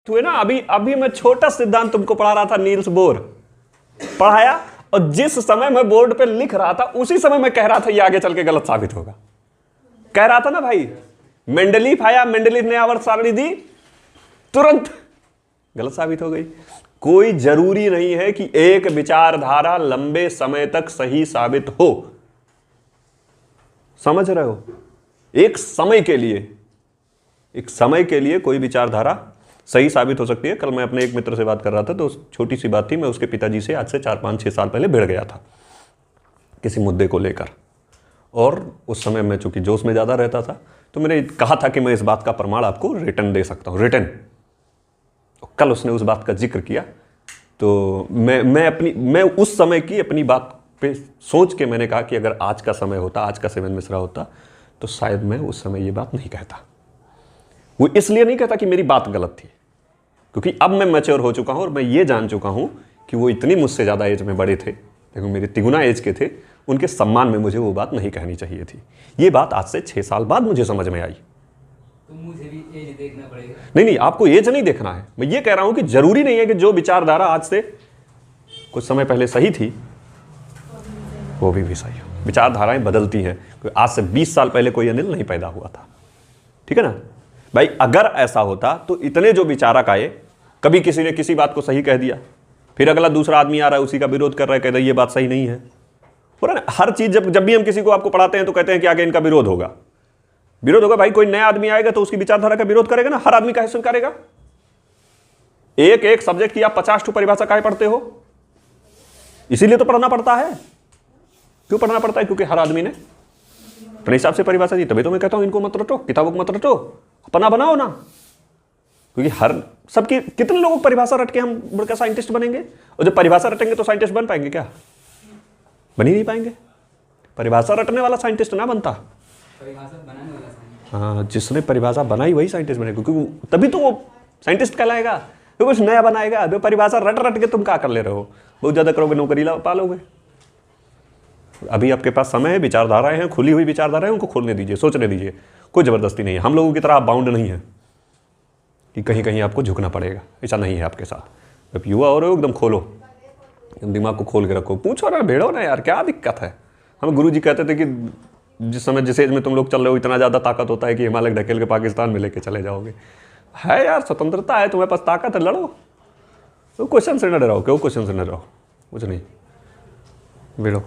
तो है ना, अभी अभी मैं छोटा सिद्धांत तुमको पढ़ा रहा था, नील्स बोर पढ़ाया, और जिस समय मैं बोर्ड पे लिख रहा था उसी समय मैं कह रहा था ये आगे चल के गलत साबित होगा। कह रहा था ना भाई, मेंडलीफ आया, मेंडलीफ ने आवर्त सारणी दी, तुरंत गलत साबित हो गई। कोई जरूरी नहीं है कि एक विचारधारा लंबे समय तक सही साबित हो, समझ रहे हो? एक समय के लिए कोई विचारधारा सही साबित हो सकती है। कल मैं अपने एक मित्र से बात कर रहा था, तो छोटी सी बात थी, मैं उसके पिताजी से आज से 4-5-6 साल पहले भिड़ गया था किसी मुद्दे को लेकर, और उस समय मैं चूंकि जोश में ज़्यादा रहता था, तो मैंने कहा था कि मैं इस बात का प्रमाण आपको रिटर्न दे सकता हूँ, रिटर्न। कल उसने उस बात का जिक्र किया, तो मैं उस समय की अपनी बात पे सोच के मैंने कहा कि अगर आज का समय होता, आज का सेवन मिश्रा होता, तो शायद मैं उस समय ये बात नहीं कहता। वो इसलिए नहीं कहता कि मेरी बात गलत थी, क्योंकि अब मैं मैच्योर हो चुका हूं और मैं ये जान चुका हूं कि वो इतनी मुझसे ज़्यादा एज में बड़े थे, देखो मेरे तिगुना एज के थे, उनके सम्मान में मुझे वो बात नहीं कहनी चाहिए थी। ये बात आज से 6 साल बाद मुझे समझ में आई। तो मुझे भी एज देखना पड़ेगा? नहीं, आपको एज नहीं देखना है। मैं ये कह रहा हूं कि जरूरी नहीं है कि जो विचारधारा आज से कुछ समय पहले सही थी वो भी सही हो। विचारधाराएं बदलती हैं। आज से 20 साल पहले कोई अनिल नहीं पैदा हुआ था, ठीक है ना भाई? अगर ऐसा होता तो इतने जो विचारक आए, कभी किसी ने किसी बात को सही कह दिया, फिर अगला दूसरा आदमी आ रहा है उसी का विरोध कर रहा है, कहता है ये बात सही नहीं है। पूरा हर चीज जब भी हम किसी को आपको पढ़ाते हैं तो कहते हैं कि आगे इनका विरोध होगा। भाई कोई नया आदमी आएगा तो उसकी विचारधारा का विरोध करेगा ना, हर आदमी का स्वीकारेगा। एक सब्जेक्ट की आप 50 परिभाषा काहे पढ़ते हो? इसीलिए तो पढ़ना पड़ता है। क्यों पढ़ना पड़ता है? क्योंकि हर आदमी ने अपने हिसाब से परिभाषा दी। तभी तो मैं कहता हूं इनको मत रटो, किताबों को मत रटो, अपना बनाओ ना। क्योंकि हर सबकी कितने लोगों को परिभाषा रट के हम बड़का साइंटिस्ट बनेंगे? और जब परिभाषा रटेंगे तो साइंटिस्ट बन पाएंगे क्या? बन ही नहीं पाएंगे। परिभाषा रटने वाला साइंटिस्ट ना बनता, परिभाषा बनाने वाला साइंटिस्ट। हाँ, जिसने परिभाषा बनाई वही साइंटिस्ट बनेगा, क्योंकि तभी तो वो साइंटिस्ट कहलाएगा। तो कुछ नया बनाएगा। जो परिभाषा रट के तुम क्या कर ले रहे हो? बहुत ज्यादा करोगे, नौकरी पालोगे। अभी आपके पास समय है, विचारधाराएं हैं, खुली हुई विचारधाराएं, उनको खोलने दीजिए, सोचने दीजिए। कोई जबरदस्ती नहीं है। हम लोगों की तरह आप बाउंड नहीं है कि कहीं कहीं आपको झुकना पड़ेगा, ऐसा नहीं है आपके साथ। जब युवा हो रहे हो एकदम खोलो, दिमाग को खोल के रखो, पूछो ना, भेड़ो ना यार, क्या दिक्कत है? हमें गुरुजी कहते थे कि जिस समय जिस एज में तुम लोग चल रहे हो इतना ज़्यादा ताकत होता है कि हिमालय ढकेल के पाकिस्तान में लेके चले जाओगे। है यार, स्वतंत्रता है, तुम्हारे पास ताकत है, लड़ो। तो क्वेश्चन से न डराओ, क्यों क्वेश्चन से न डराओ, कुछ नहीं, भेड़ो।